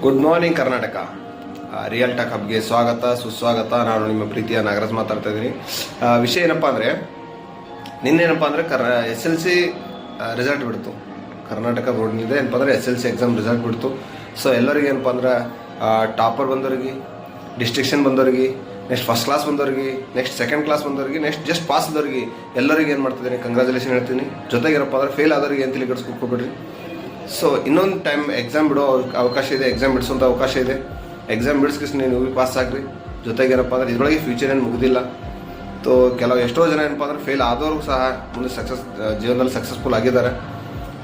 Good morning Karnataka. Real talk ಹಬ್ಗೆ ಸ್ವಾಗತ ಸುಸ್ವಾಗತ. ನಾನು ನಿಮ್ಮ ಪ್ರೀತಿಯ ನಾಗರಾಜ್ ಮಾತಾಡ್ತಾ ಇದ್ದೀನಿ. ವಿಷಯ ಏನಪ್ಪ ಅಂದರೆ ನಿನ್ನೇನಪ್ಪ ಅಂದರೆ SLC ರಿಸಲ್ಟ್ ಬಿಡ್ತು. ಕರ್ನಾಟಕ ಬೋರ್ಡ್ನಿದೆ ಏನಪ್ಪ ಅಂದರೆ SLC ಎಕ್ಸಾಮ್ ರಿಸಲ್ಟ್ ಬಿಡ್ತು. ಸೊ ಎಲ್ಲರಿಗೆ ಏನಪ್ಪ ಅಂದ್ರೆ ಟಾಪರ್ ಬಂದವ್ರಿಗೆ, ಡಿಸ್ಟಿಂಕ್ಷನ್ ಬಂದವ್ರಿಗೆ, ನೆಕ್ಸ್ಟ್ ಫಸ್ಟ್ ಕ್ಲಾಸ್ ಬಂದವ್ರಿಗೆ, ನೆಕ್ಸ್ಟ್ ಸೆಕೆಂಡ್ ಕ್ಲಾಸ್ ಬಂದವ್ರಿಗೆ, ನೆಕ್ಸ್ಟ್ ಜಸ್ಟ್ ಪಾಸ್ ಆದವ್ರಿಗೆ ಎಲ್ಲರಿಗೆ ಏನು ಮಾಡ್ತಿದ್ದೀನಿ ಕಂಗ್ರ್ಯಾಚುಲೇಷನ್ ಹೇಳ್ತೀನಿ. ಜೊತೆಗೆ ಏನಪ್ಪ ಅಂದ್ರೆ ಫೇಲ್ ಆದವ್ರಿಗೆ ಏನು ತಿಳಿಗಡಿಸ್ಕೊಬಿಡ್ರಿ. ಸೊ ಇನ್ನೊಂದು ಟೈಮ್ ಎಕ್ಸಾಮ್ ಬಿಡೋ ಅವಕಾಶ ಇದೆ, ಎಕ್ಸಾಮ್ ಬಿಡಿಸೋಂಥ ಅವಕಾಶ ಇದೆ. ಎಕ್ಸಾಮ್ ಬಿಡಿಸ್ಕಿಸ್ ನೀವು ಪಾಸ್ ಆಗ್ರಿ. ಜೊತೆಗೆ ಏನಪ್ಪ ಅಂದ್ರೆ ಇದರೊಳಗೆ ಫ್ಯೂಚರ್ ಏನು ಮುಗಿದಿಲ್ಲ. ತೋ ಎಷ್ಟೋ ಜನ ಏನಪ್ಪ ಅಂದ್ರೆ ಫೇಲ್ ಆದವ್ರಿಗೂ ಸಹ ಮುಂದೆ ಜೀವನದಲ್ಲಿ ಸಕ್ಸಸ್ಫುಲ್ ಆಗಿದ್ದಾರೆ.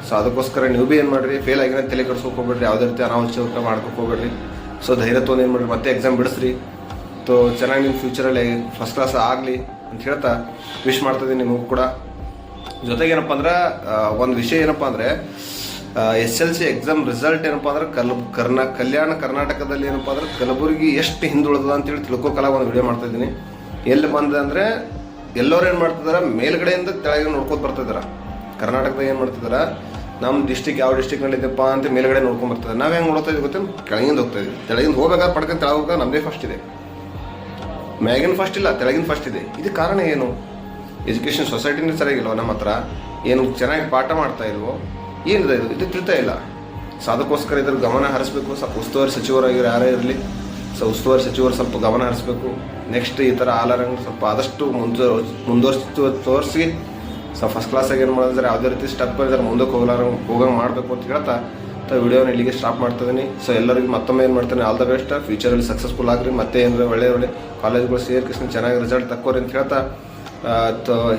ಸೊ ಅದಕ್ಕೋಸ್ಕರ ನೀವು ಭೀ ಏನು ಮಾಡಿರಿ, ಫೇಲ್ ಆಗಿರೋ ತಲೆ ಕೆಡಿಸ್ಕೋಬೇಡ್ರಿ, ಯಾವುದೇ ರೀತಿ ಅನಾವಶ್ಯಕ ಮಾಡ್ಕೋಬೇಡ್ರಿ. ಸೊ ಧೈರ್ಯ ತೊಗೊಂಡು ಏನು ಮಾಡಿರಿ, ಮತ್ತೆ ಎಕ್ಸಾಮ್ ಬಿಡಿಸ್ರಿ. ತೋ ಚೆನ್ನಾಗಿ ನಿಮ್ಮ ಫ್ಯೂಚರಲ್ಲಿ ಫಸ್ಟ್ ಕ್ಲಾಸ್ ಆಗಲಿ ಅಂತ ಹೇಳ್ತಾ ವಿಶ್ ಮಾಡ್ತಿದ್ದೀನಿ ನಿಮಗೂ ಕೂಡ. ಜೊತೆಗೆ ಏನಪ್ಪ ಅಂದ್ರೆ ಒಂದು ವಿಷಯ ಏನಪ್ಪ ಅಂದರೆ SLC ಎಕ್ಸಾಮ್ ರಿಸಲ್ಟ್ ಏನಪ್ಪ ಅಂದ್ರೆ ಕಲ್ಯಾಣ ಕರ್ನಾಟಕದಲ್ಲಿ ಏನಪ್ಪ ಅಂದ್ರೆ ಕಲಬುರಗಿ ಎಷ್ಟು ಹಿಂದುಳಿದ ಅಂತೇಳಿ ತಿಳ್ಕೊಕಲ್ಲ ಒಂದು ವಿಡಿಯೋ ಮಾಡ್ತಾ ಇದ್ದೀನಿ. ಎಲ್ಲಿ ಬಂದೆ ಅಂದರೆ ಎಲ್ಲರೂ ಏನು ಮಾಡ್ತಿದ್ದಾರೆ, ಮೇಲ್ಗಡೆಯಿಂದ ತೆಳಗೆ ನೋಡ್ಕೊಂಡು ಬರ್ತಿದ್ದಾರೆ. ಕರ್ನಾಟಕದಾಗ ಏನು ಮಾಡ್ತಿದ್ದಾರೆ, ನಮ್ಮ ಡಿಸ್ಟಿಕ್ ಯಾವ ಡಿಸ್ಟಿಕ್ನಲ್ಲಿದ್ದಪ್ಪ ಅಂತ ಮೇಲ್ಗಡೆ ನೋಡ್ಕೊಂಡು ಬರ್ತಿದ್ದಾರೆ. ನಾವು ಹೆಂಗೆ ನೋಡ್ತಾ ಇದ್ದೀವಿ ಗೊತ್ತೇನು, ಕೆಳಗಿಂದ ಹೋಗ್ತಾ ಇದ್ದೀವಿ. ತೆಳಗಿಂದ ಹೋಗ್ಬೇಕಾದ್ರೆ ಪಡ್ಕೊಂಡು ತೆಳಗೆ ಹೋಗ್ಬೇಕಾದ್ರೆ ನಮ್ಮದೇ ಫಸ್ಟ್ ಇದೆ, ಮ್ಯಾಗಿನ ಫಸ್ಟ್ ಇಲ್ಲ, ತೆಳಗಿನ ಫಸ್ಟ್ ಇದೆ. ಇದು ಕಾರಣ ಏನು? ಎಜುಕೇಷನ್ ಸೊಸೈಟಿನೇ ಸರಿಯಾಗಿಲ್ವ, ನಮ್ಮ ಹತ್ರ ಏನು ಚೆನ್ನಾಗಿ ಪಾಠ ಮಾಡ್ತಾ ಇಲ್ವೋ, ಏನಿದೆ ಇದು ತಿಳಿತಾ ಇಲ್ಲ. ಸೊ ಅದಕ್ಕೋಸ್ಕರ ಇದ್ರ ಗಮನ ಹರಿಸ್ಬೇಕು. ಸ್ವಲ್ಪ ಉಸ್ತುವಾರಿ ಸಚಿವರಾಗಿರೋ ಯಾರೇ ಇರಲಿ, ಸೊ ಉಸ್ತುವಾರಿ ಸಚಿವರು ಸ್ವಲ್ಪ ಗಮನ ಹರಿಸ್ಬೇಕು. ನೆಕ್ಸ್ಟ್ ಈ ಥರ ಆಲರಂಗ್ ಸ್ವಲ್ಪ ಆದಷ್ಟು ತೋರಿಸಿ ಸೊ ಫಸ್ಟ್ ಕ್ಲಾಸಾಗಿ ಏನು ಮಾಡಿದ್ರೆ ಯಾವುದೇ ರೀತಿ ಸ್ಟೆಪ್ ಮಾಡಿದ್ರೆ ಮುಂದಕ್ಕೆ ಹೋಗಂಗೆ ಮಾಡಬೇಕು ಅಂತ ಹೇಳ್ತಾ ವಿಡಿಯೋನ ಇಲ್ಲಿಗೆ ಸ್ಟಾಪ್ ಮಾಡ್ತಿದ್ದೀನಿ. ಸೊ ಎಲ್ಲರಿಗೂ ಮತ್ತೊಮ್ಮೆ ಏನು ಮಾಡ್ತಾನೆ, ಆಲ್ ದ ಬೆಸ್ಟ್. ಫ್ಯೂಚರಲ್ಲಿ ಸಕ್ಸಸ್ಫುಲ್ ಆಗ್ರಿ. ಮತ್ತೆ ಏನಾರ ಒಳ್ಳೆ ಕಾಲೇಜ್ಗಳು ಸೇರ್ಕಿಸ್ಕೊಂಡು ಚೆನ್ನಾಗಿ ರಿಸಲ್ಟ್ ತಕ್ಕೋರಿ ಅಂತ ಹೇಳ್ತಾ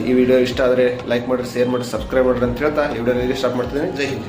ಈ ವಿಡಿಯೋ ಇಷ್ಟ ಆದರೆ ಲೈಕ್ ಮಾಡಿರಿ, ಶೇರ್ ಮಾಡಿ, ಸಬ್ಸ್ಕ್ರೈಬ್ ಮಾಡಿರಿ ಅಂತ ಹೇಳ್ತಾ ಈ ವಿಡಿಯೋ ಇಲ್ಲಿಗೆ ಸ್ಟಾಪ್ ಮಾಡ್ತಿದ್ದೀನಿ. ಜೈ ಹಿಂದ್.